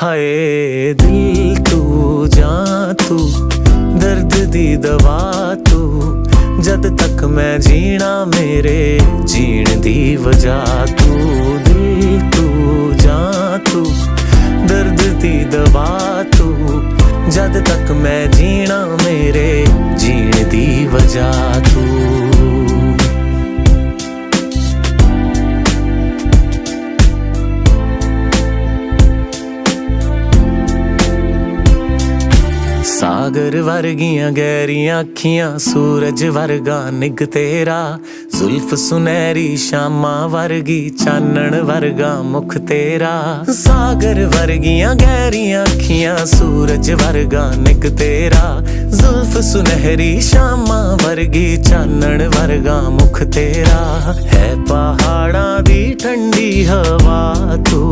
हाय दिल तू जां तू दर्द दी दवा तू जद तक मैं जीना मेरे जीण दी वजह तू दिल तू जां तू दर्द दी दवा तू जद तक मैं जीना मेरे जीण दी वजह तू सागर वर्गियां गहरियां अखियां सूरज वर्गा निग तेरा जुल्फ सुनहरी शामा वर्गी चानण वर्गा मुख तेरा सागर वर्गियां गहरियां अखियां सूरज वर्गा निग तेरा जुल्फ सुनहरी शामा वर्गी चानण वर्गा मुख तेरा है पहाड़ां दी ठंडी हवा तू